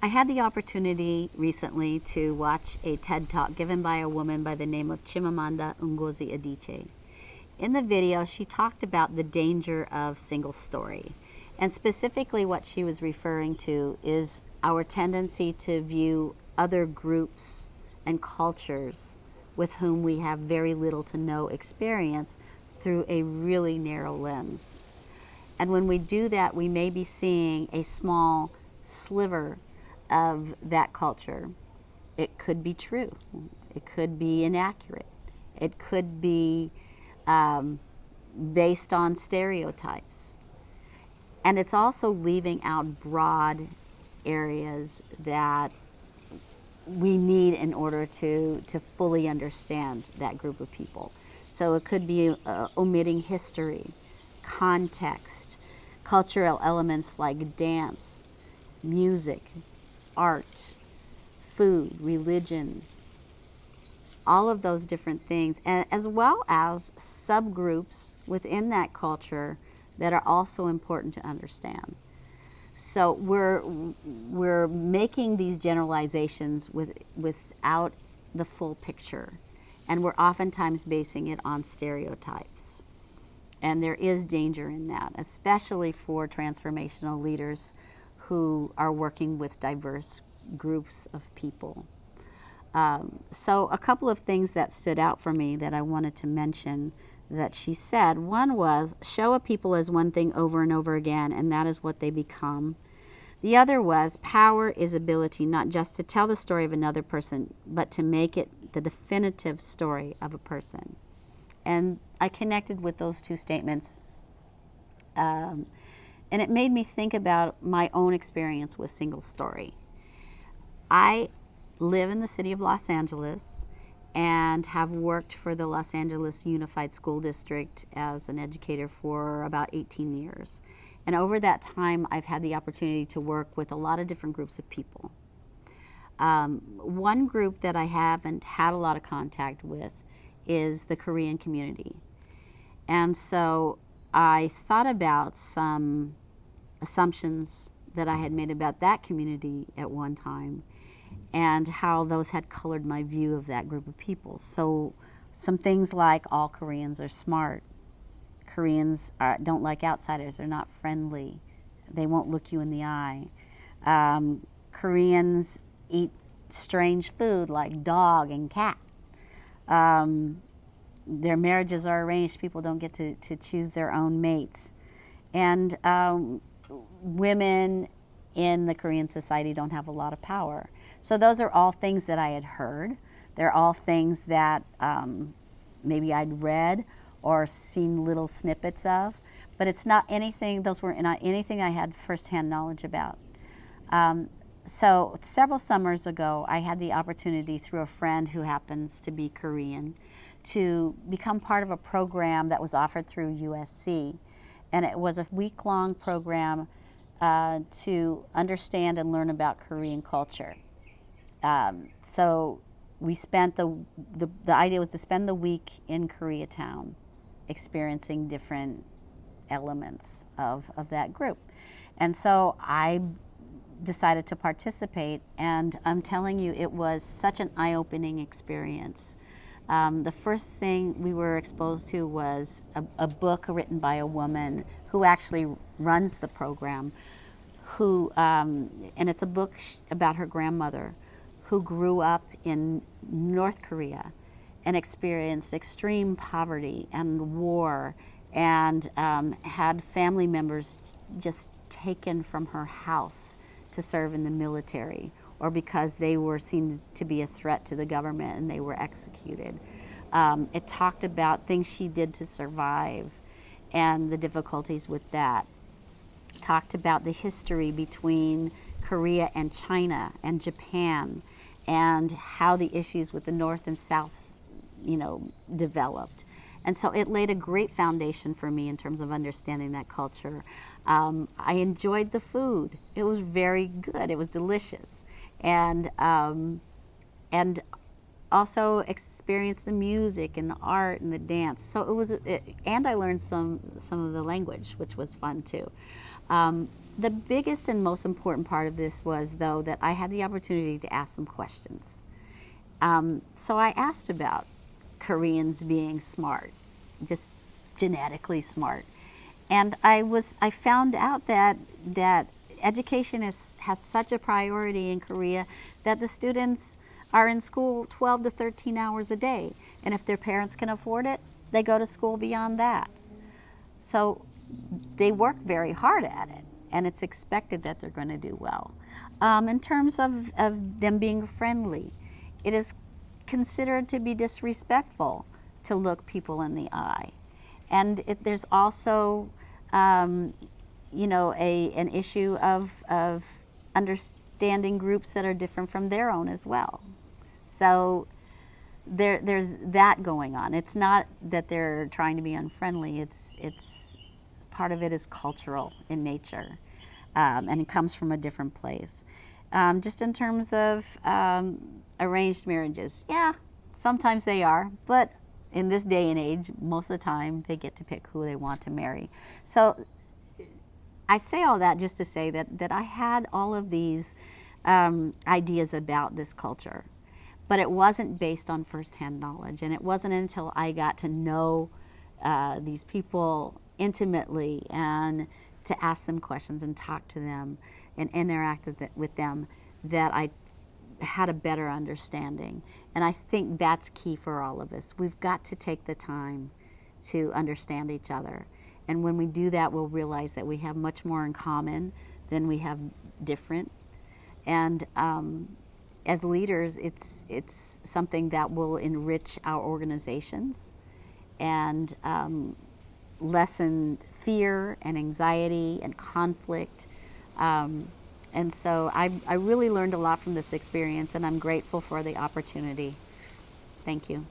I had the opportunity recently to watch a TED Talk given by a woman by the name of Chimamanda Ngozi Adichie. In the video, she talked about the danger of single story. And specifically what she was referring to is our tendency to view other groups and cultures with whom we have very little to no experience through a really narrow lens. And when we do that, we may be seeing a small sliver of that culture. It could be true. It could be inaccurate. It could be based on stereotypes. And it's also leaving out broad areas that we need in order to fully understand that group of people. So it could be omitting history, context, cultural elements like dance, music, art, food, religion, all of those different things, and as well as subgroups within that culture that are also important to understand. So we're making these generalizations without the full picture, and we're oftentimes basing it on stereotypes. And there is danger in that, especially for transformational leaders who are working with diverse groups of people. So a couple of things that stood out for me that I wanted to mention that she said. One was, show a people as one thing over and over again, and that is what they become. The other was, power is ability not just to tell the story of another person, but to make it the definitive story of a person. And I connected with those two statements. And it made me think about my own experience with single story. I live in the city of Los Angeles and have worked for the Los Angeles Unified School District as an educator for about 18 years. And over that time, I've had the opportunity to work with a lot of different groups of people. One group that I haven't had a lot of contact with is the Korean community. And so I thought about some assumptions that I had made about that community at one time and how those had colored my view of that group of people. So some things like all Koreans are smart. Koreans don't like outsiders. They're not friendly. They won't look you in the eye. Koreans eat strange food like dog and cat. Their marriages are arranged. People don't get to choose their own mates. And women in the Korean society don't have a lot of power. So those are all things that I had heard. They're all things that maybe I'd read or seen little snippets of, but it's not anything, those were not anything I had firsthand knowledge about. So several summers ago, I had the opportunity through a friend who happens to be Korean to become part of a program that was offered through USC. And it was a week-long program to understand and learn about Korean culture. So we spent the idea was to spend the week in Koreatown, experiencing different elements of that group. And so I decided to participate, and I'm telling you, it was such an eye-opening experience. The first thing we were exposed to was a book written by a woman who actually runs the program, and it's a book about her grandmother who grew up in North Korea and experienced extreme poverty and war and had family members just taken from her house to serve in the military, or because they were seen to be a threat to the government and they were executed. It talked about things she did to survive and the difficulties with that. Talked about the history between Korea and China and Japan and how the issues with the North and South, developed. And so it laid a great foundation for me in terms of understanding that culture. I enjoyed the food. It was very good. It was delicious. And also experienced the music and the art and the dance. So and I learned some of the language, which was fun too. The biggest and most important part of this was, though, that I had the opportunity to ask some questions. So I asked about Koreans being smart, just genetically smart, and I found out that education has such a priority in Korea that the students are in school 12 to 13 hours a day, and if their parents can afford it, they go to school beyond that. So they work very hard at it, and it's expected that they're going to do well. In terms of them being friendly, it is considered to be disrespectful to look people in the eye. And there's also, an issue of understanding groups that are different from their own as well. So there's that going on. It's not that they're trying to be unfriendly. It's part of it is cultural in nature, and it comes from a different place. Just in terms of arranged marriages, yeah, sometimes they are, but in this day and age, most of the time they get to pick who they want to marry. So I say all that just to say that I had all of these ideas about this culture, but it wasn't based on firsthand knowledge, and it wasn't until I got to know these people intimately and to ask them questions and talk to them and interact with them that I had a better understanding. And I think that's key for all of us. We've got to take the time to understand each other. And when we do that, we'll realize that we have much more in common than we have different. And as leaders, it's something that will enrich our organizations and lessen fear and anxiety and conflict. And so I really learned a lot from this experience, and I'm grateful for the opportunity. Thank you.